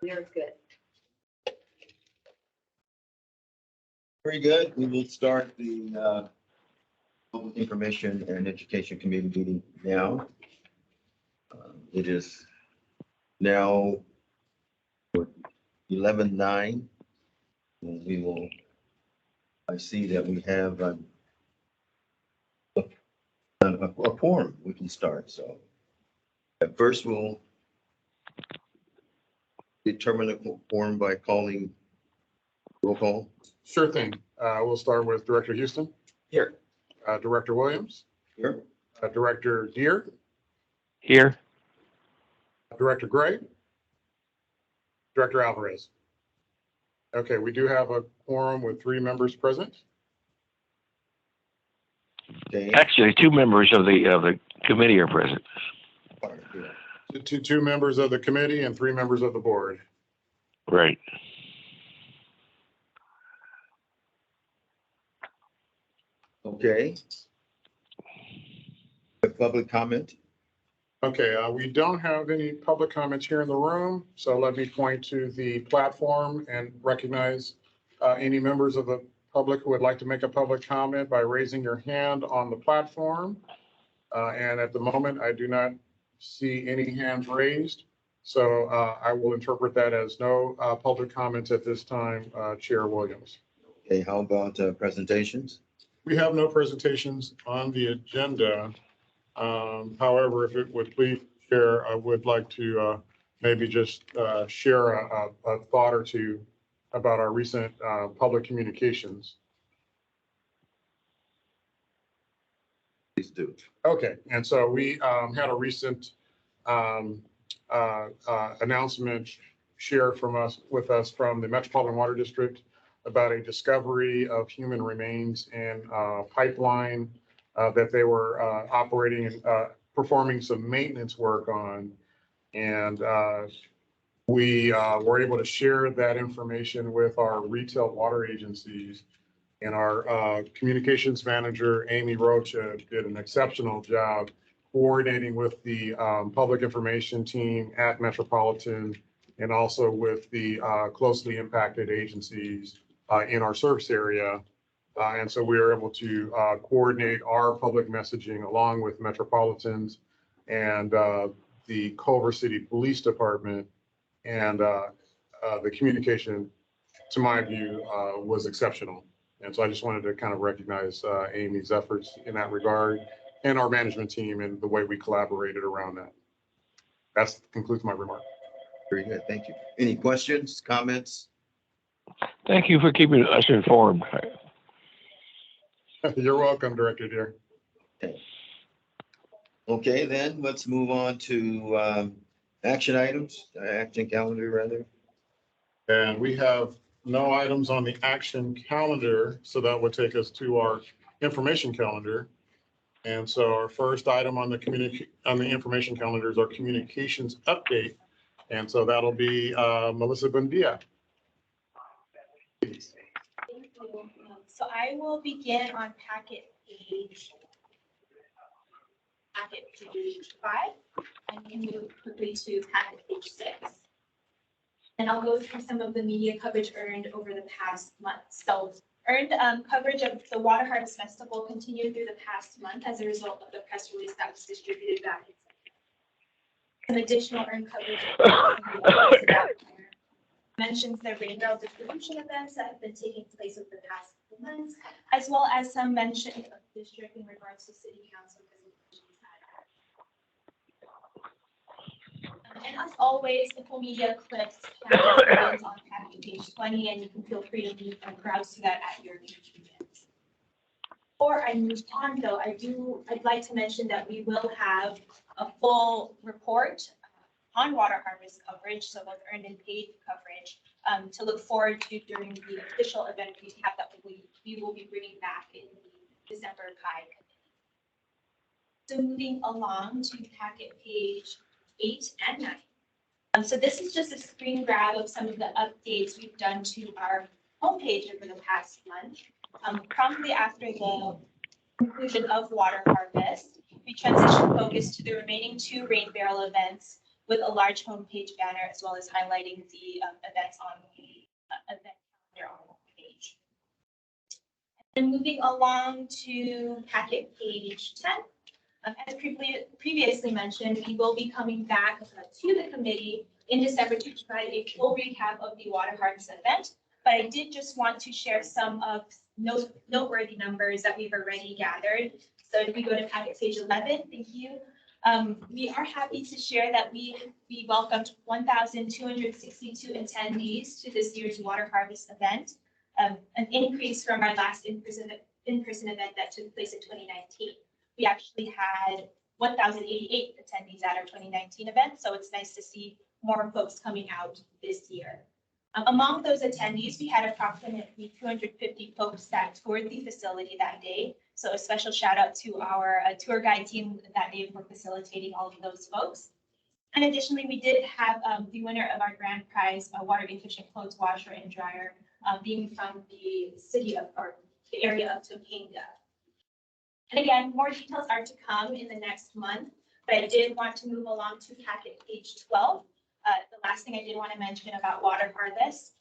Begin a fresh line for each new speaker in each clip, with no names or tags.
You're good.
Very good. We will start the Public Information and Education Committee meeting now. It is now 11:09. And we will, I see that we have a quorum. We can start. So at first we'll determine the quorum by calling roll call.
Sure thing. We'll start with Director Houston,
Here.
Director Williams,
Here.
Director Deere,
Here.
Director Gray, Director Alvarez. Okay, we do have a quorum with 3 members present.
Okay.
Actually, 2 members of the committee are present.
Two members of the committee and 3 members of the board.
Right.
Okay. Public comment.
Okay, we don't have any public comments here in the room, so let me point to the platform and recognize any members of the public who would like to make a public comment by raising your hand on the platform. And at the moment, I do not see any hands raised. So I will interpret that as no public comments at this time, Chair Williams.
Okay, how about presentations?
We have no presentations on the agenda. However, if it would please, Chair, I would like to maybe just share a thought or two about our recent public communications.
Please do.
Okay, and so we had a recent announcement shared with us from the Metropolitan Water District about a discovery of human remains in pipeline that they were operating and performing some maintenance work on. And we were able to share that information with our retail water agencies. And our communications manager, Amy Rocha, did an exceptional job coordinating with the public information team at Metropolitan and also with the closely impacted agencies in our service area. And so we were able to coordinate our public messaging along with Metropolitan's and the Culver City Police Department. And the communication, to my view, was exceptional. And so I just wanted to kind of recognize Amy's efforts in that regard and our management team and the way we collaborated around that. That concludes my remark.
Very good. Thank you. Any questions, comments?
Thank you for keeping us informed.
You're welcome, Director Deere.
Okay. Okay, then let's move on to action items, action calendar rather.
And we have no items on the action calendar, so that would take us to our information calendar. And so our first item on the information calendar is our communications update. And so that'll be Melissa Buendia.
Thank you. So I will begin on packet page 5, and can move quickly to packet page 6. And I'll go through some of the media coverage earned over the past month. So earned coverage of the Water Harvest Festival continued through the past month as a result of the press release that was distributed back in September. Some additional earned coverage mentions the rain barrel distribution events that have been taking place over the past couple months, as well as some mention of district in regards to city council presentations. And as always, the full media clips can be found on page 20, and you can feel free to leave and browse through that at your convenience. Before I move on, though, I'd like to mention that we will have a full report on water harvest coverage, so both earned and paid coverage, to look forward to during the official event we have that we will be bringing back in the December CAI committee. So moving along to packet page 8 and 9. So this is just a screen grab of some of the updates we've done to our homepage over the past month. Promptly after the conclusion of water harvest, we transitioned focus to the remaining 2 rain barrel events with a large homepage banner as well as highlighting the events on the event calendar on the page. And moving along to packet page 10. As previously mentioned, we will be coming back to the committee in December to provide a full recap of the water harvest event. But I did just want to share some of noteworthy numbers that we've already gathered. So if we go to packet page 11, thank you. We are happy to share that we welcomed 1,262 attendees to this year's water harvest event, an increase from our last in-person event that took place in 2019. We actually had 1,088 attendees at our 2019 event, so it's nice to see more folks coming out this year. Among those attendees, we had approximately 250 folks that toured the facility that day. So a special shout out to our tour guide team that day for facilitating all of those folks. And additionally, we did have the winner of our grand prize, a water efficient clothes washer and dryer, being from the city of, or the area of Topanga. And again, more details are to come in the next month, but I did want to move along to packet page 12. The last thing I did want to mention about water harvest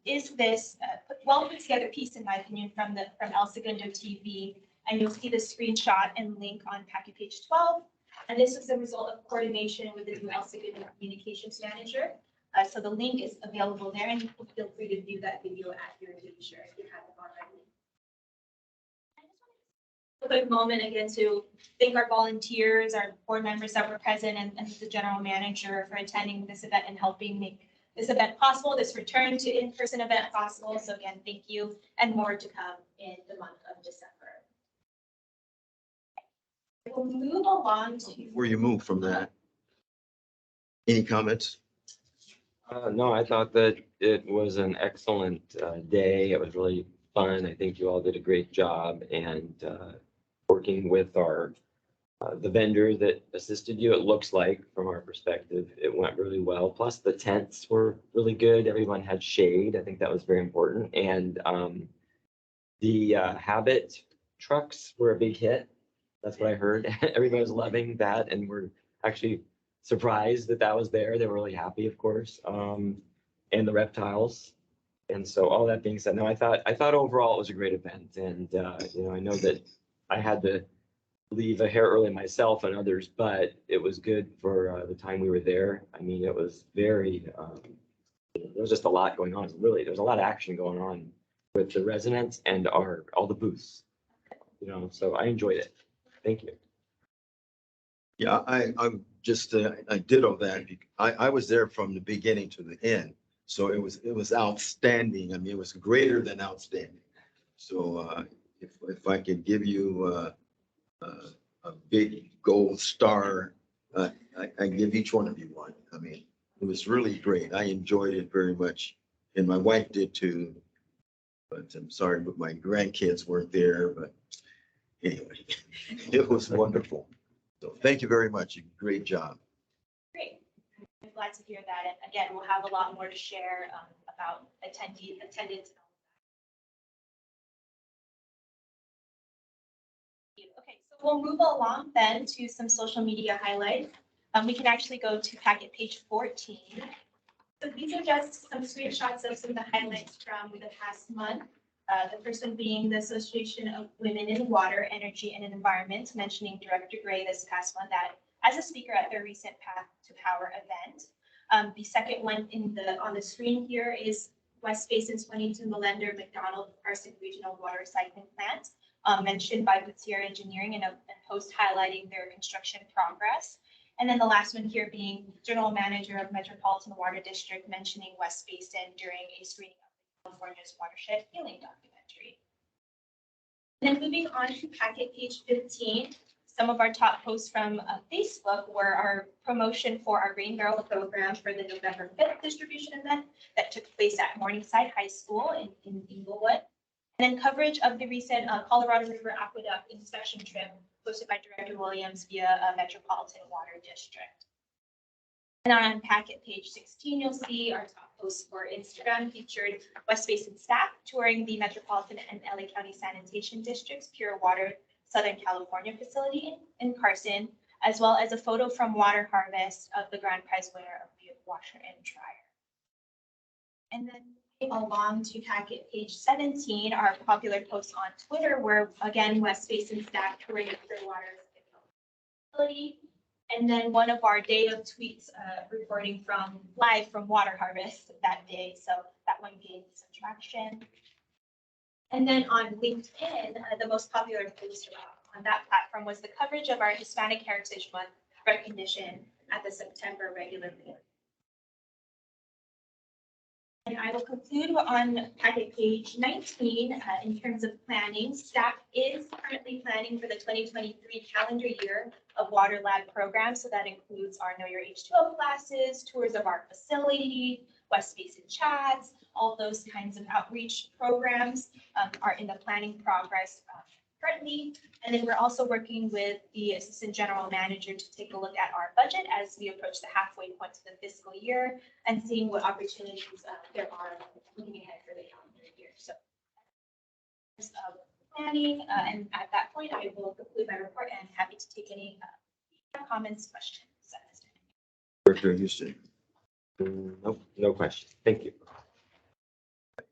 is this well put together piece, in my opinion, from El Segundo TV. And you'll see the screenshot and link on packet page 12. And this was the result of coordination with the new El Segundo communications manager. So the link is available there, and feel free to view that video at your leisure if you haven't already. A quick moment again to thank our volunteers, our board members that were present, and the general manager for attending this event and helping make this event possible, this return to in-person event possible. So again, thank you, and more to come in the month of December. We'll move along to.
Before you move from that, any comments?
No, I thought that it was an excellent day. It was really fun. I think you all did a great job, and working with our the vendor that assisted you, it looks like from our perspective, it went really well. Plus the tents were really good. Everyone had shade. I think that was very important. And the Habit trucks were a big hit. That's what I heard. Everybody was loving that, and we're actually surprised that that was there. They were really happy, of course. And the reptiles. And so all that being said, no, I thought overall it was a great event. And you know, I know that I had to leave a hair early myself and others, but it was good for the time we were there. I mean, it was very, there was just a lot going on. Really, there was a lot of action going on with the residents and all the booths, you know, so I enjoyed it. Thank you.
Yeah, I'm just, I ditto that. I was there from the beginning to the end. So it was outstanding. I mean, it was greater than outstanding. So if I could give you a big gold star, I give each one of you one. I mean, it was really great. I enjoyed it very much, and my wife did too. But I'm sorry, but my grandkids weren't there. But anyway, it was wonderful. So thank you very much. Great job.
Great. I'm glad to hear that. And again, we'll have a lot more to share about attendance. Okay, so we'll move along then to some social media highlights. We can actually go to packet page 14. So these are just some screenshots of some of the highlights from the past month. The first one being the Association of Women in Water, Energy, and Environment, mentioning Director Gray this past month as a speaker at their recent Path to Power event. The second one on the screen here is West Basin's 22 Melender McDonald Carson Regional Water Recycling Plant, mentioned by Gutierre Engineering and a post highlighting their construction progress. And then the last one here being General Manager of Metropolitan Water District, mentioning West Basin during a screening of California's watershed healing documentary. And then moving on to packet page 15, some of our top posts from Facebook were our promotion for our Rain Barrel program for the November 5th distribution event that took place at Morningside High School in Inglewood. And then coverage of the recent Colorado River Aqueduct inspection trip hosted by Director Williams via Metropolitan Water District. And on packet page 16, you'll see our top posts for Instagram featured West Basin staff touring the Metropolitan and LA County Sanitation District's Pure Water Southern California facility in Carson, as well as a photo from Water Harvest of the grand prize winner of the washer and dryer. And then along to packet page 17, our popular posts on Twitter, where again, West Basin staff touring Clearwater facility. And then one of our day of tweets reporting from live from Water Harvest that day. So that one gained some traction. And then on LinkedIn, the most popular post on that platform was the coverage of our Hispanic Heritage Month recognition at the September regular meeting. And I will conclude on packet page 19 in terms of planning. Staff is currently planning for the 2023 calendar year of water lab programs. So that includes our Know Your H2O classes, tours of our facility, West Basin chats, all those kinds of outreach programs are in the planning progress currently. And then we're also working with the Assistant General Manager to take a look at our budget as we approach the halfway point to the fiscal year and seeing what opportunities there are looking ahead for the calendar year. So planning, and at that point, I will conclude my report and happy to take any comments, questions.
Director Houston.
Nope, no question. Thank you.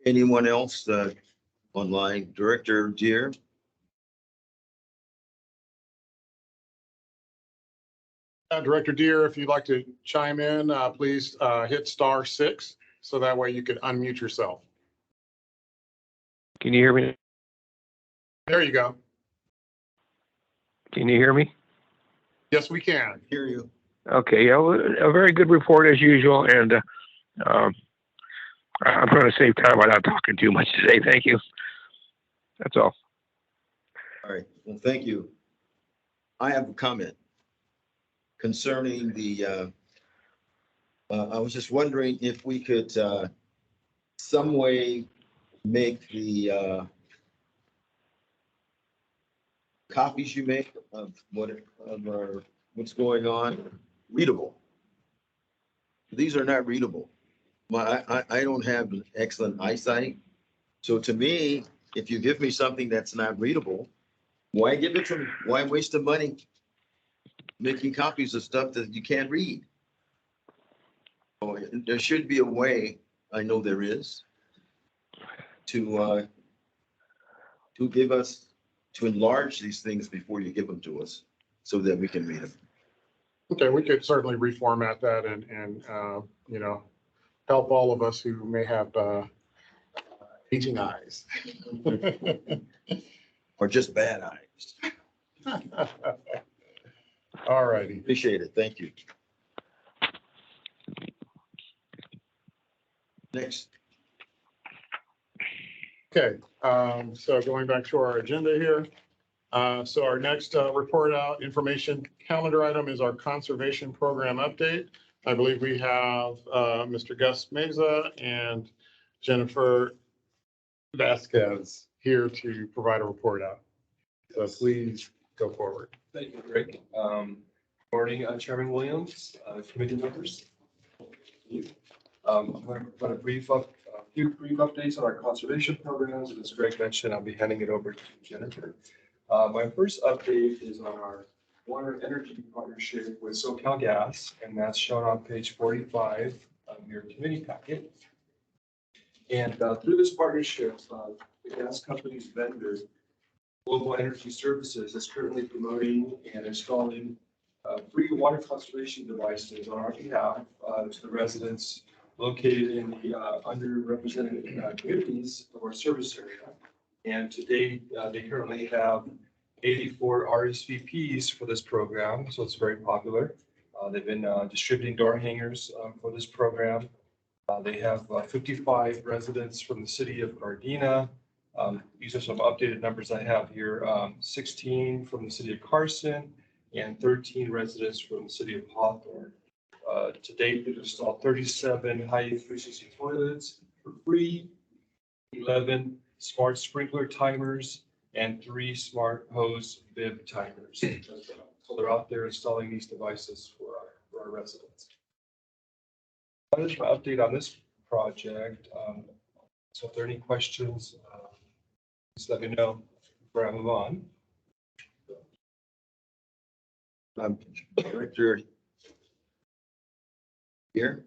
Anyone else online? Director Deere?
Director Deere, if you'd like to chime in, please hit *6, so that way you can unmute yourself.
Can you hear me?
There you go.
Can you hear me?
Yes, we can.
Hear you.
Okay, yeah, well, a very good report as usual, and I'm trying to save time by not talking too much today. Thank you. That's all.
All right. Well, thank you. I have a comment concerning the, I was just wondering if we could some way make the copies you make of what's going on readable. These are not readable. I don't have an excellent eyesight. So to me, if you give me something that's not readable, why give it to me? Why waste the money making copies of stuff that you can't read? Oh, there should be a way, I know there is, to give us, to enlarge these things before you give them to us so that we can read them.
Okay, we could certainly reformat that and you know, help all of us who may have aging eyes.
Or just bad eyes.
All righty.
Appreciate it. Thank you. Next.
Okay, so going back to our agenda here. So our next report out information calendar item is our conservation program update. I believe we have Mr. Gus Meza and Jennifer Vasquez here to provide a report out. So please go forward.
Thank you, Greg. Morning, Chairman Williams, committee members. I'm going to put a few brief updates on our conservation programs. And as Greg mentioned, I'll be handing it over to Jennifer. My first update is on our water energy partnership with SoCalGas, and that's shown on page 45 of your committee packet. And through this partnership, the gas company's vendor, Global Energy Services, is currently promoting and installing free water conservation devices on our behalf to the residents located in the underrepresented communities of our service area. And to date, they currently have 84 RSVPs for this program, so it's very popular. They've been distributing door hangers for this program. They have 55 residents from the city of Gardena. These are some updated numbers I have here. 16 from the city of Carson and 13 residents from the city of Hawthorne. To date, they've installed 37 high efficiency toilets for free, 11 smart sprinkler timers, and 3 smart hose bib timers. So they're out there installing these devices for our residents. That is my update on this project. So if there are any questions, just let me know before I move on.
Director here.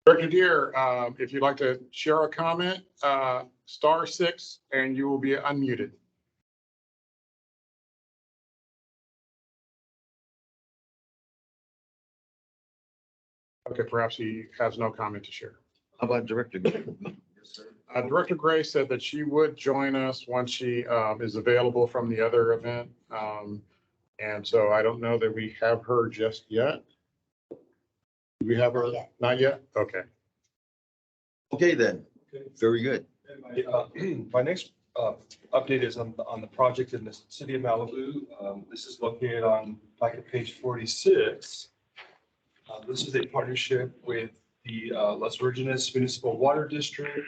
Director Deere, if you'd like to share a comment, *6, and you will be unmuted. Okay, perhaps he has no comment to share.
How about Director?
Director Gray said that she would join us once she is available from the other event. And so I don't know that we have her just yet. Do we have her?
Not yet.
Not yet? Okay.
Okay, then.
Okay.
Very good.
And my next update is on the project in the city of Malibu. This is located on packet page 46. This is a partnership with the Las Virgenes Municipal Water District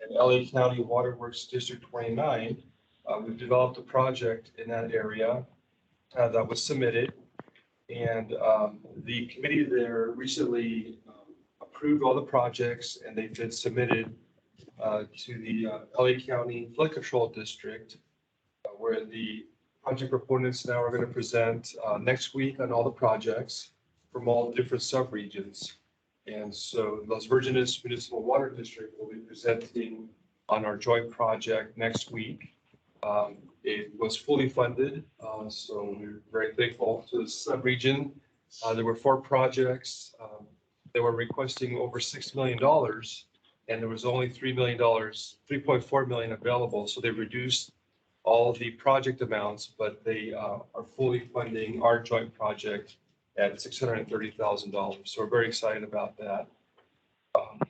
and LA County Waterworks District 29. We've developed a project in that area that was submitted. And the committee there recently approved all the projects, and they've been submitted to the LA County Flood Control District, where the project proponents now are going to present next week on all the projects from all different subregions. And so Las Virgenes Municipal Water District will be presenting on our joint project next week. It was fully funded, so we're very thankful to the subregion. There were 4 projects. They were requesting over $6 million, and there was only $3 million, $3.4 million available. So they reduced all the project amounts, but they are fully funding our joint project at $630,000. So we're very excited about that.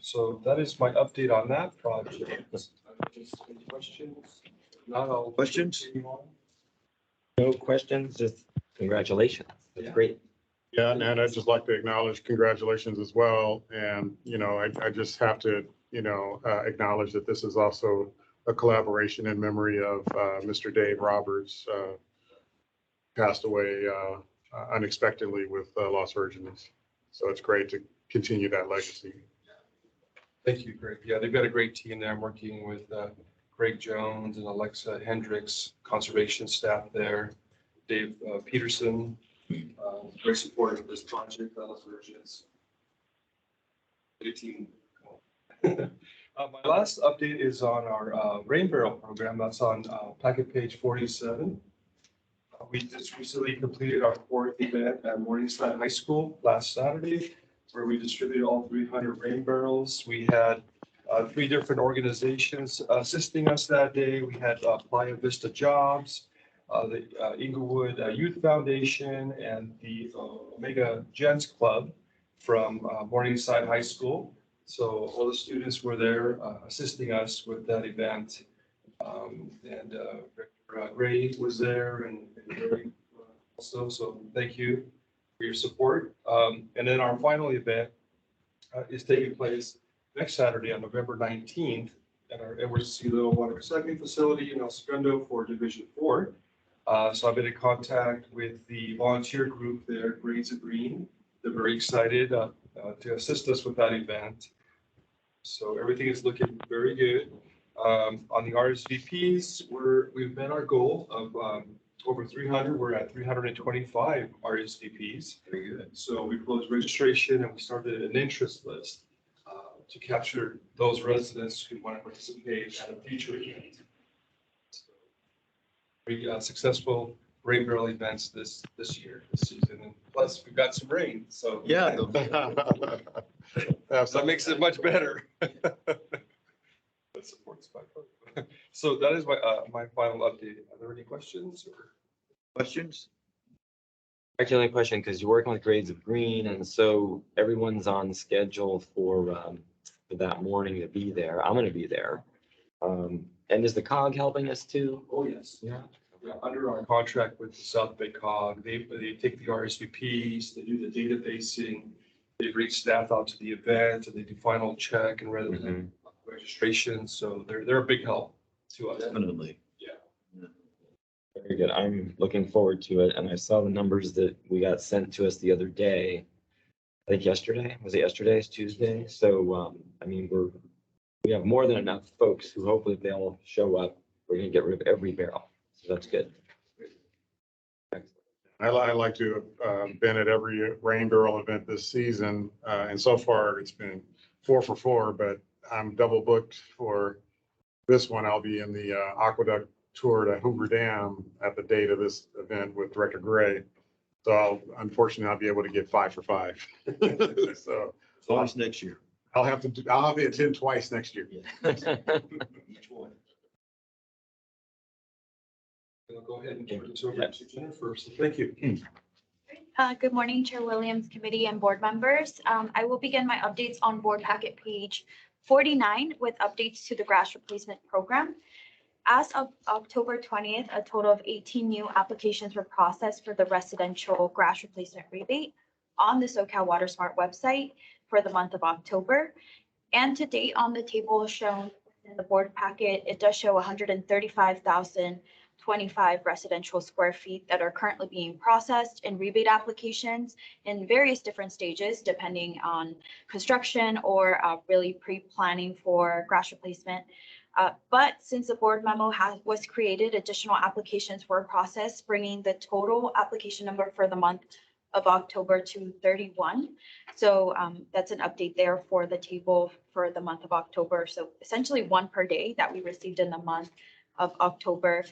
So that is my update on that project. Any questions? Not all.
Questions?
No questions, just congratulations. That's
Yeah.
great.
Yeah, and I'd just like to acknowledge congratulations as well. And, I just have to, acknowledge that this is also a collaboration in memory of Mr. Dave Roberts, passed away unexpectedly with Las Virgenes. So it's great to continue that legacy.
Thank you, Greg. Yeah, they've got a great team there. I'm working with Greg Jones and Alexa Hendricks, conservation staff there. Dave Peterson, very supportive of this project, Las Virgenes. Good team. My last update is on our rain barrel program. That's on packet page 47. We just recently completed our 4th event at Morningside High School last Saturday, where we distributed all 300 rain barrels. We had 3 different organizations assisting us that day. We had Playa Vista Jobs, the Inglewood Youth Foundation, and the Omega Gents Club from Morningside High School. So all the students were there assisting us with that event. And Ray was there and Ray also. So thank you for your support. And then our final event is taking place next Saturday on November 19th at our Edward C. Little Water Recycling Facility in El Segundo for Division 4. So I've been in contact with the volunteer group there, Grades of Green. They're very excited to assist us with that event. So everything is looking very good. On the RSVPs, we've met our goal of over 300. We're at 325 RSVPs.
Very good.
So we closed registration and we started an interest list to capture those residents who want to participate at a future event. So, very successful rain barrel events this year, this season, and plus we've got some rain. So
Yeah.
so that makes it much better. That supports my vote. So that is my final update. Are there any questions?
Questions?
Actually, only question, because you're working with Grades of Green, and so everyone's on schedule for that morning to be there. I'm gonna be there. And is the COG helping us too?
Oh, yes.
Yeah.
Yeah, under our contract with the South Bay COG, they take the RSVPs, they do the databasing, they bring staff out to the event, and they do final check and registration. So they're a big help to us.
Definitely.
Very good. I'm looking forward to it. And I saw the numbers that we got sent to us the other day. I think yesterday, was it yesterday? It's Tuesday. So, I mean, we have more than enough folks who hopefully they'll show up. We're gonna get rid of every barrel. So that's good. Excellent.
I like to have been at every Rain Barrel event this season, and so far it's been 4 for 4, but I'm double booked for this one. I'll be in the Aqueduct Tour to Hoover Dam at the date of this event with Director Gray. So unfortunately, I'll be able to get 5 for 5. So
As long as next year.
I'll have to attend twice next year.
Each one. I'll go ahead and turn this over to Superintendent first. Thank you.
Good morning, Chair Williams, committee and board members. I will begin my updates on board packet page 49 with updates to the grass replacement program. As of October 20th, a total of 18 new applications were processed for the residential grass replacement rebate on the SoCal Water Smart website for the month of October. And to date, on the table shown in the board packet, it does show 135,025 residential square feet that are currently being processed in rebate applications in various different stages, depending on construction or really pre-planning for grass replacement. But since the board memo was created, additional applications were processed, bringing the total application number for the month of October to 31. So that's an update there for the table for the month of October. So essentially one per day that we received in the month of October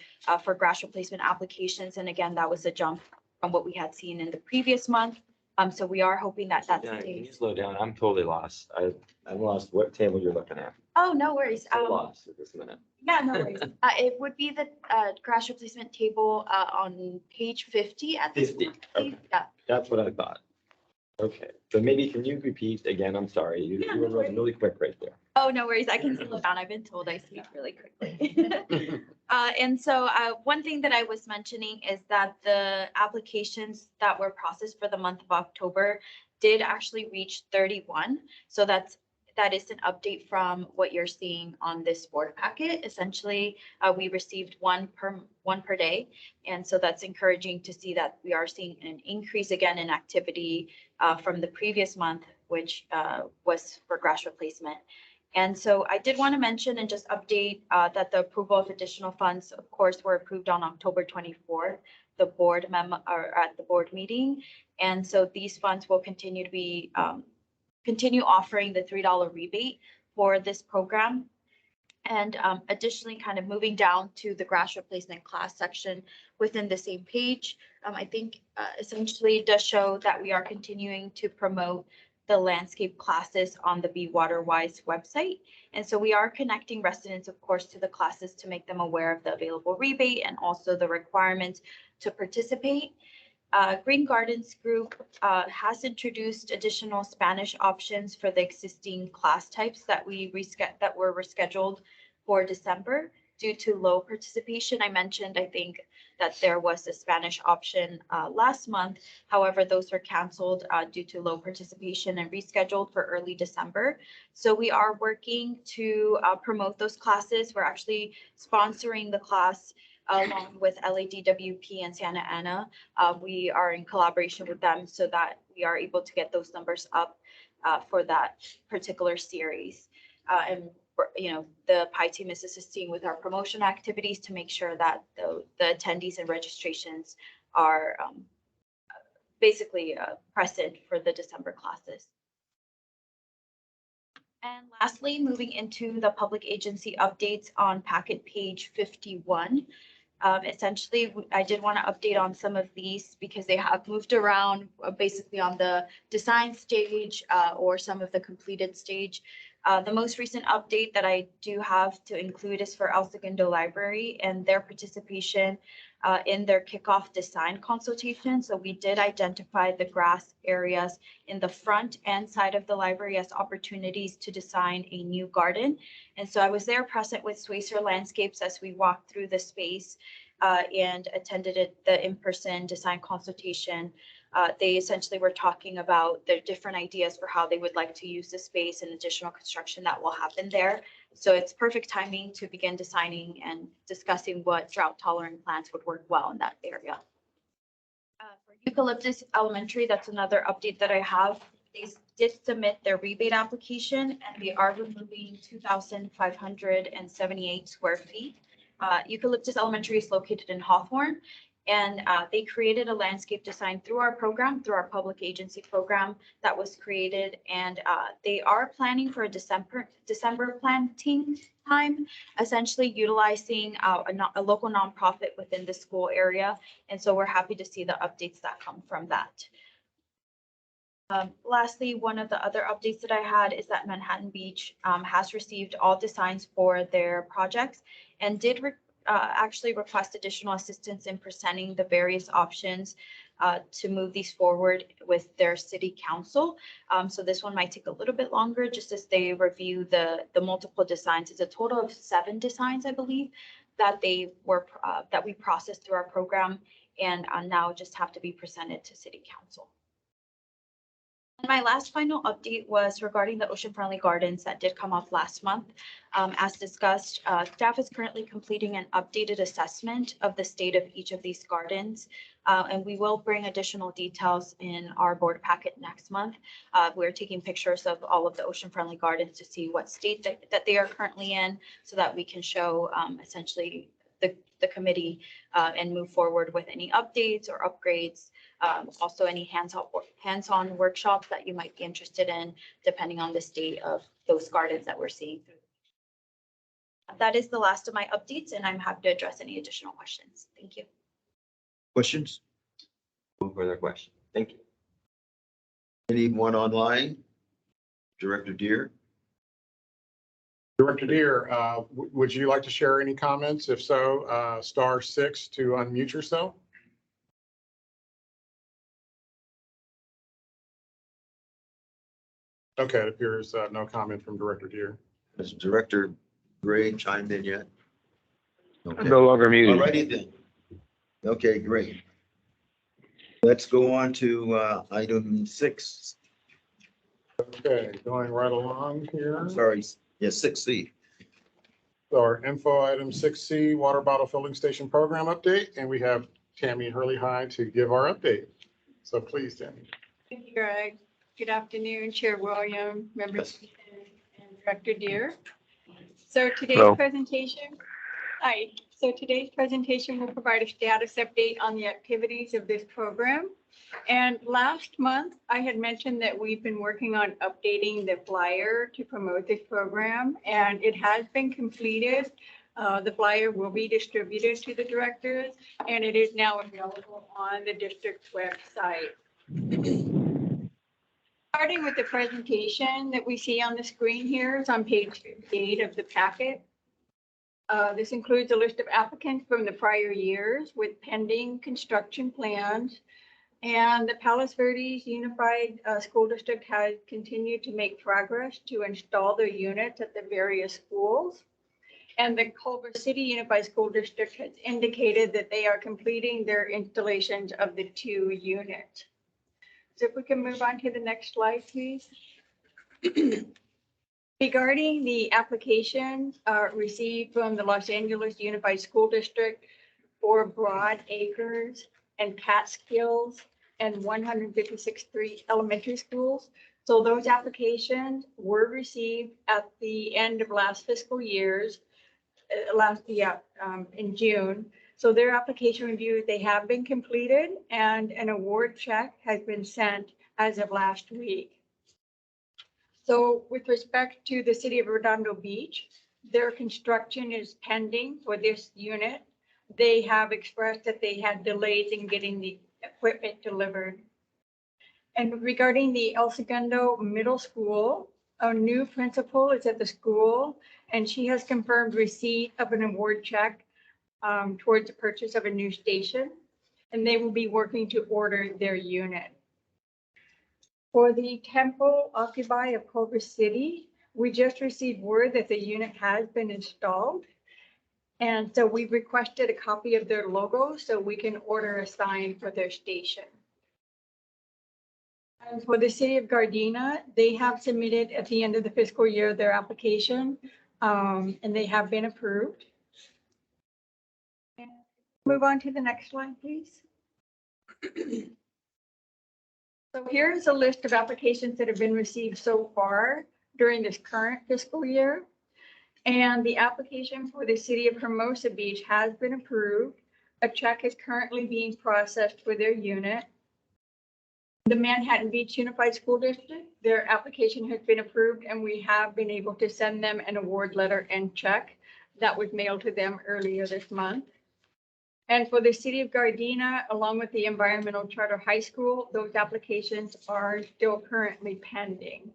for grass replacement applications. And again, that was a jump from what we had seen in the previous month. So we are hoping that that's
Yeah,
the
can you
case.
slow down? I'm totally lost. I'm lost what table you're looking at.
Oh, no worries.
So lost at this minute.
Yeah, no worries. It would be the grass replacement table on page 50 at this
50,
point.
okay.
Yeah.
That's what I thought. Okay, so maybe can you repeat again? I'm sorry. You
Yeah,
you were
no worries.
really quick right there.
Oh, no worries. I can slow down. I've been told I speak really quickly. And so one thing that I was mentioning is that the applications that were processed for the month of October did actually reach 31. So that is an update from what you're seeing on this board packet. Essentially, we received one per day. And so that's encouraging to see that we are seeing an increase again in activity from the previous month, which was for grass replacement. And so I did want to mention and just update that the approval of additional funds, of course, were approved on October 24th, the board memo or at the board meeting. And so these funds will continue to be continue offering the $3 rebate for this program. And additionally, kind of moving down to the grass replacement class section within the same page, I think essentially it does show that we are continuing to promote the landscape classes on the Be Water Wise website. And so we are connecting residents, of course, to the classes to make them aware of the available rebate and also the requirements to participate. Green Gardens Group has introduced additional Spanish options for the existing class types that that were rescheduled for December due to low participation. I mentioned, I think, that there was a Spanish option last month. However, those were canceled due to low participation and rescheduled for early December. So we are working to promote those classes. We're actually sponsoring the class along with LADWP and Santa Ana. We are in collaboration with them so that we are able to get those numbers up for that particular series. And the PI team is assisting with our promotion activities to make sure that the attendees and registrations are basically present for the December classes. And lastly, moving into the public agency updates on packet page 51. Essentially, I did want to update on some of these because they have moved around basically on the design stage or some of the completed stage. The most recent update that I do have to include is for El Segundo Library and their participation in their kickoff design consultation. So we did identify the grass areas in the front and side of the library as opportunities to design a new garden. And so I was there present with Swacer Landscapes as we walked through the space and attended the in-person design consultation. They essentially were talking about their different ideas for how they would like to use the space and additional construction that will happen there. So it's perfect timing to begin designing and discussing what drought tolerant plants would work well in that area. For Eucalyptus Elementary, that's another update that I have. They did submit their rebate application and they are removing 2,578 square feet. Eucalyptus Elementary is located in Hawthorne. And they created a landscape design through our program, through our public agency program that was created. And they are planning for a December planting time, essentially utilizing a local nonprofit within the school area. And so we're happy to see the updates that come from that. Lastly, one of the other updates that I had is that Manhattan Beach has received all designs for their projects and did actually request additional assistance in presenting the various options to move these forward with their city council. So this one might take a little bit longer just as they review the multiple designs. It's a total of 7 designs, I believe, that that we processed through our program and now just have to be presented to city council. And my last final update was regarding the Ocean Friendly Gardens that did come up last month. As discussed, staff is currently completing an updated assessment of the state of each of these gardens. And we will bring additional details in our board packet next month. We're taking pictures of all of the Ocean Friendly Gardens to see what state that they are currently in so that we can show essentially the committee and move forward with any updates or upgrades. Also any hands-on workshops that you might be interested in, depending on the state of those gardens that we're seeing. That is the last of my updates, and I'm happy to address any additional questions. Thank you.
Questions?
No further question. Thank you.
Anyone online? Director Deere?
Director Deere, would you like to share any comments? If so, *6 to unmute yourself. Okay, it appears no comment from Director Deere.
Has Director Gray chimed in yet? Okay.
No longer muted.
Alrighty then. Okay, great. Let's go on to item 6.
Okay, going right along here.
I'm sorry, yes, 6C.
Our info item 6C, water bottle filling station program update, and we have Tammy Hurley High to give our update. So please, Tammy.
Thank you, Greg. Good afternoon, Chair William, members and Director Deere. So today's
Hello.
presentation, today's presentation will provide a status update on the activities of this program. And last month, I had mentioned that we've been working on updating the flyer to promote this program, and it has been completed. The flyer will be distributed to the directors, and it is now available on the district's website. Starting with the presentation that we see on the screen here, it's on page 58 of the packet. This includes a list of applicants from the prior years with pending construction plans. And the Palos Verdes Unified School District has continued to make progress to install their units at the various schools. And the Culver City Unified School District has indicated that they are completing their installations of the 2 units. So if we can move on to the next slide, please. Regarding the application received from the Los Angeles Unified School District for Broad Acres and Catskills and 156th Elementary Schools. So those applications were received at the end of last fiscal year's, in June. So their application reviews, they have been completed and an award check has been sent as of last week. So with respect to the city of Redondo Beach, their construction is pending for this unit. They have expressed that they had delays in getting the equipment delivered. And regarding the El Segundo Middle School, a new principal is at the school and she has confirmed receipt of an award check towards the purchase of a new station, and they will be working to order their unit. For the Temple Occupy of Culver City, we just received word that the unit has been installed. And so we've requested a copy of their logo so we can order a sign for their station. And for the city of Gardena, they have submitted at the end of the fiscal year their application, and they have been approved. Move on to the next slide, please. So here's a list of applications that have been received so far during this current fiscal year. And the application for the city of Hermosa Beach has been approved. a check is currently being processed for their unit. The Manhattan Beach Unified School District, their application has been approved and we have been able to send them an award letter and check that was mailed to them earlier this month. And for the city of Gardena, along with the Environmental Charter High School, those applications are still currently pending.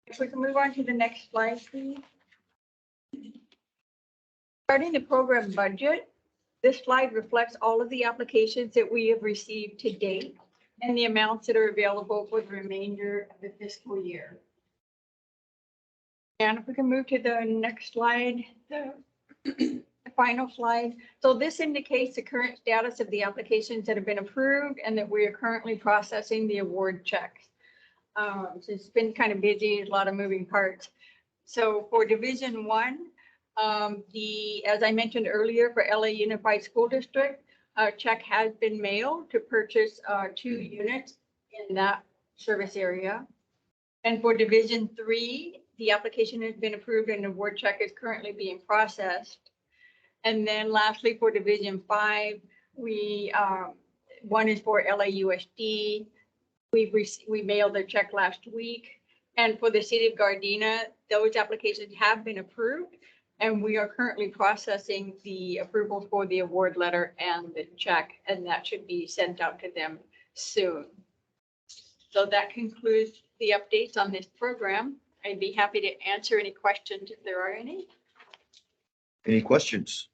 If we can move on to the next slide, please. Starting the program budget, this slide reflects all of the applications that we have received to date and the amounts that are available for the remainder of the fiscal year. And if we can move to the next slide, the final slide. So this indicates the current status of the applications that have been approved and that we are currently processing the award checks. So it's been kind of busy, a lot of moving parts. So for Division 1, as I mentioned earlier, for LA Unified School District, a check has been mailed to purchase 2 units in that service area. And for Division 3, the application has been approved and the award check is currently being processed. And then lastly, for Division 5, one is for LAUSD. We mailed their check last week. And for the city of Gardena, those applications have been approved. And we are currently processing the approvals for the award letter and the check, and that should be sent out to them soon. So that concludes the updates on this program. I'd be happy to answer any questions if there are any.
Any questions?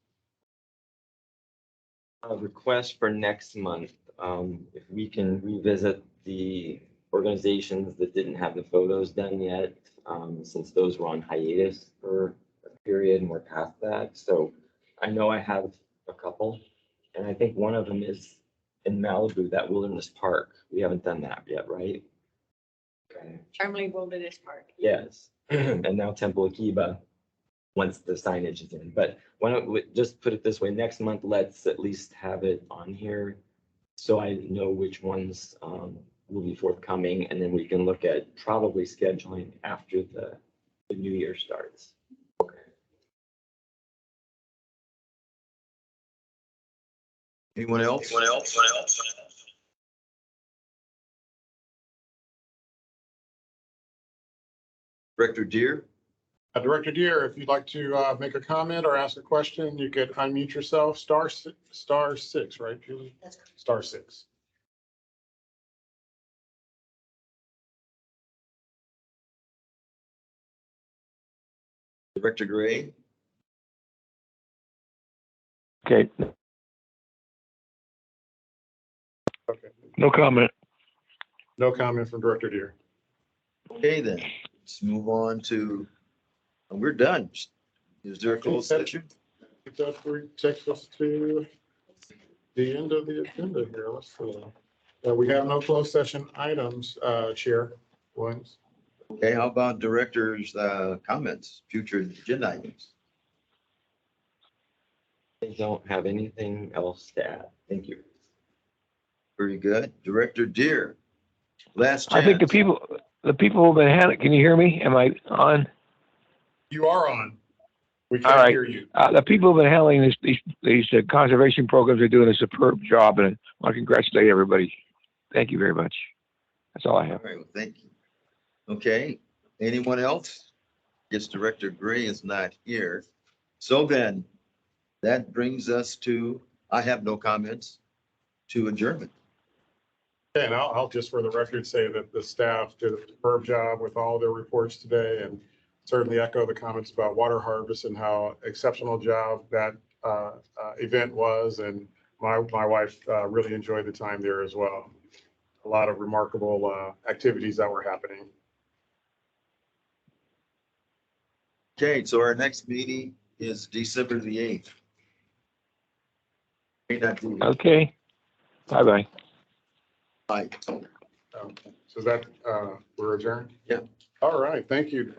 A request for next month, if we can revisit the organizations that didn't have the photos done yet, since those were on hiatus for a period and we're past that. So I know I have a couple, and I think one of them is in Malibu, that Wilderness Park. We haven't done that yet, right? Okay.
Charmley Wilderness Park.
Yes, and now Temple Akiba, once the signage is in. But why don't we just put it this way, next month, let's at least have it on here so I know which ones will be forthcoming, and then we can look at probably scheduling after the new year starts.
Anyone else? Director Deere?
Director Deere, if you'd like to make a comment or ask a question, you could unmute yourself. Star six, right, Julie?
That's correct.
Star 6.
Director Gray?
Okay,
Okay.
no comment.
No comment from Director Deere.
Okay, then, let's move on to, we're done. Is there a closed session?
That takes us to the end of the agenda here. Let's see. We have no closed session items, Chair Williams.
Okay, how about directors' comments, future agenda items?
I don't have anything else to add. Thank you.
Very good. Director Deere, last
I think the
chance.
people who've been handling, can you hear me? Am I on?
You are on. We
All
can't
right.
hear you.
The people who've been handling these conservation programs are doing a superb job, and I want to congratulate everybody. Thank you very much. That's all I
All
have.
right, well, thank you. Okay, anyone else? Guess Director Gray is not here. So then, that brings us to, I have no comments, to adjournment.
And I'll just for the record say that the staff did a superb job with all their reports today, and certainly echo the comments about water harvest and how exceptional job that event was. And my wife really enjoyed the time there as well. A lot of remarkable activities that were happening.
Okay, so our next meeting is December the 8th. May not do it.
Okay. Bye-bye.
Bye.
So that we're adjourned?
Yeah.
All right. Thank you.